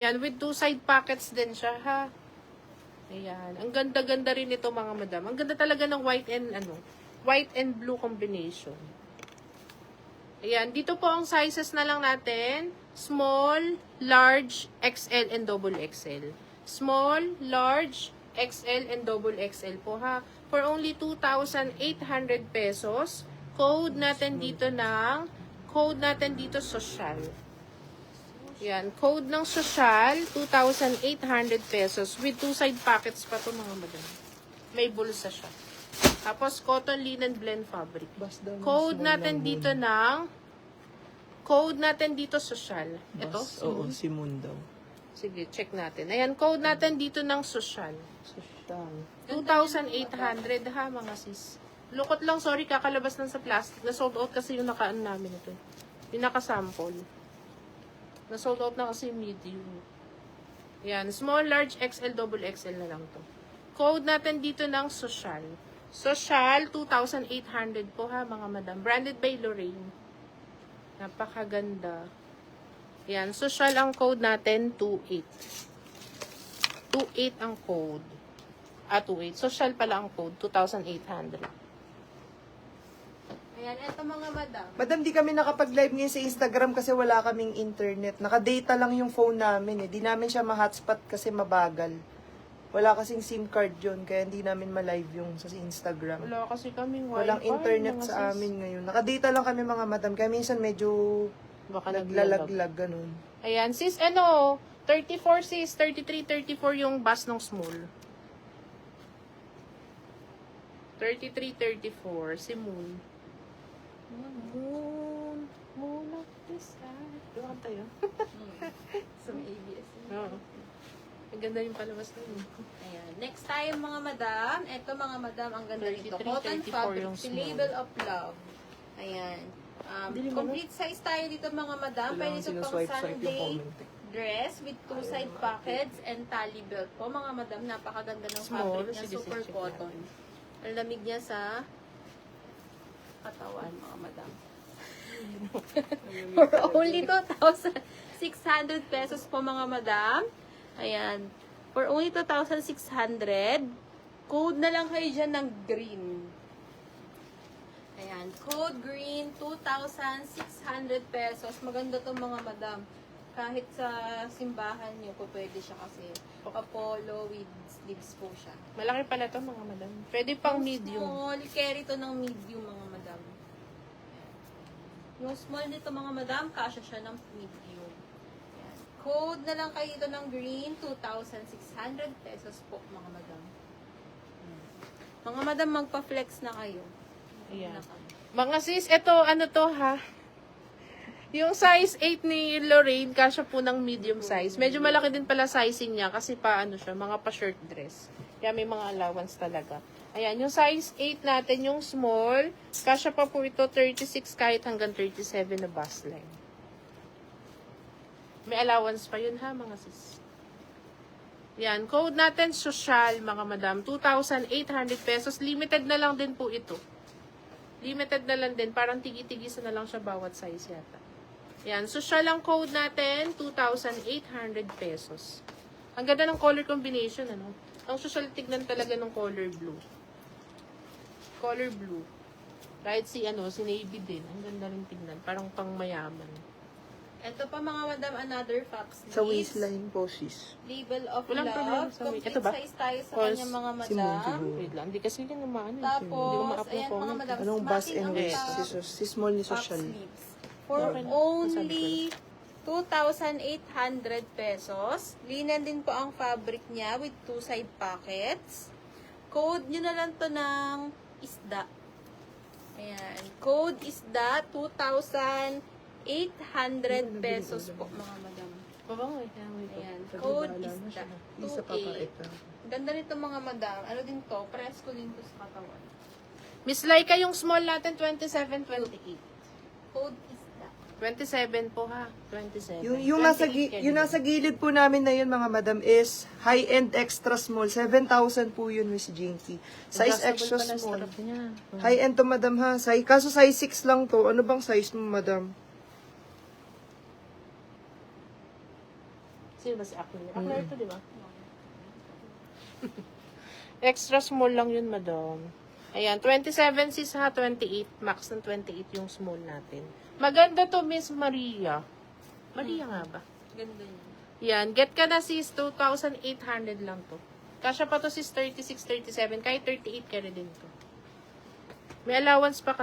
Yan, with two side pockets din siya, ha? Ayan. Ang ganda-ganda rin ito, mga madam. Ang ganda talaga ng white and blue combination. Ayan. Dito po ang sizes na lang natin. Small, large, XL, and double XL. Small, large, XL, and double XL po, ha? For only 2,800 pesos. Code natin dito social. Yan, code ng social, 2,800 pesos. With two side pockets pa to, mga madam. May bulsa siya. Tapos, cotton linen blend fabric. Code natin dito social. Ito? Oo, Simon daw. Sige, check natin. Ayan, code natin dito ng social. Social. 2,800 ha, mga sis. Lukot lang, sorry, kakalabas lang sa plastic. Na-sold out kasi yung nakaan namin ito. Yung nakasample. Na-sold out na kasi medium. Yan, small, large, XL, double XL na lang to. Code natin dito ng social. Social, 2,800 po ha, mga madam. Branded by Lorraine. Napakaganda. Yan, social ang code natin, 28. 28 ang code. 28. Social pala ang code, 2,800. Ayan, eto mga madam. Madam, di kami nakapag-live ngayon sa Instagram kasi wala kaming internet. Naka-data lang yung phone namin eh. Di namin siya ma-hotspot kasi mabagal. Wala kasing SIM card yun, kaya hindi namin ma-live yung sa Instagram. Wala kasi kaming wifi. Walang internet mga sa sis. amin ngayon. Naka-data lang kami mga madam, kaya minsan medyo Baka naglalaglag ganun. Ayan, sis, 34 sis, 33, 34 yung bus ng small. 33, 34, si Moon. Moon of the sky. Doon tayo. Sa ABS. Oo. Ang ganda yung palabas na yun. Ayan. Next tayo mga madam. Ito mga madam, ang ganda nito. 33, Cotton 34 fabric, yung si small. Label of Love. Ayan. Complete size tayo dito mga madam. Pwede ito pang Sunday dress with two side pockets and tally belt po. Mga madam, napakaganda ng Small, fabric niya. sige, Super check cotton. natin. Ang lamig niya sa katawan mga madam. For only 2,600 pesos po mga madam. Ayan. For only 2,600. Code na lang kayo dyan ng green. Ayan. Code green, 2,600 pesos. Maganda to mga madam. Kahit sa simbahan nyo po pwede siya kasi polo with sleeves po siya. Malaki pala to mga madam. Pwede pang medium. Small, carry to ng medium mga madam. Yung small nito mga madam, kasya siya ng medium. Ayan. Code na lang kayo ito ng green, 2,600 pesos po mga madam. Mga madam, magpa-flex na kayo. Ayan. Na kayo. Mga sis, ito, ano to ha? Yung size 8 ni Lorraine, kasya po ng medium size. Medyo malaki din pala sizing niya kasi paano siya, mga pa-shirt dress. Kaya may mga allowance talaga. Ayan, yung size 8 natin, yung small, kasya pa po ito 36 kahit hanggang 37 na bust line. May allowance pa yun ha, mga sis. Yan, code natin social, mga madam, 2,800 pesos. Limited na lang din po ito. Limited na lang din, parang tigi-tigisa na lang siya bawat size yata. Yan, social ang code natin, 2,800 pesos. Ang ganda ng color combination, ano? Ang social tignan talaga ng color blue. Color blue. Kahit si navy din. Ang ganda rin tignan. Parang pang mayaman. Ito pa mga madam, another fox Sa sleeves. waistline po, sis. Label of Walang problema Love. sa waist. Complete Ito ba? size tayo sa Course, kanya mga si Moon madam. siguro. Wait lang, hindi kasi yun naman. Tapos, ayan mga madam, Anong bus matching and ang waist? top Si small ni puff social. sleeves. For Okay. only 2,800 pesos. Linen din po ang fabric niya with two side pockets. Code nyo na lang to ng isda. Ayan. Code isda, 2,800 pesos po mga madam. Babangoy. Ayan. Code isda. Isa pa pa 2,800. ito. Ganda nito mga madam. Ano din to? Presko din to sa katawan. Miss Laika, yung small natin, 27, 28. Code isda. 27 po ha. 27. Yung 28 yung nasa gilid po namin na yun mga madam is high-end extra small. 7,000 po yun, Miss Jinky. Size extra small. High-end to madam ha. Kaso size 6 lang to. Ano bang size mo madam? Sino ba si Acne? Acne ito, di ba? Extra small lang yun, madam. Ayan, 27 sis ha, 28. Max ng 28 yung small natin. Maganda to, Miss Maria. Maria nga ba? Ganda yun. Yan, get ka na sis, 2,800 lang to. Kasya pa to sis 36, 37, kahit 38 ka na din to. May allowance pa kasi.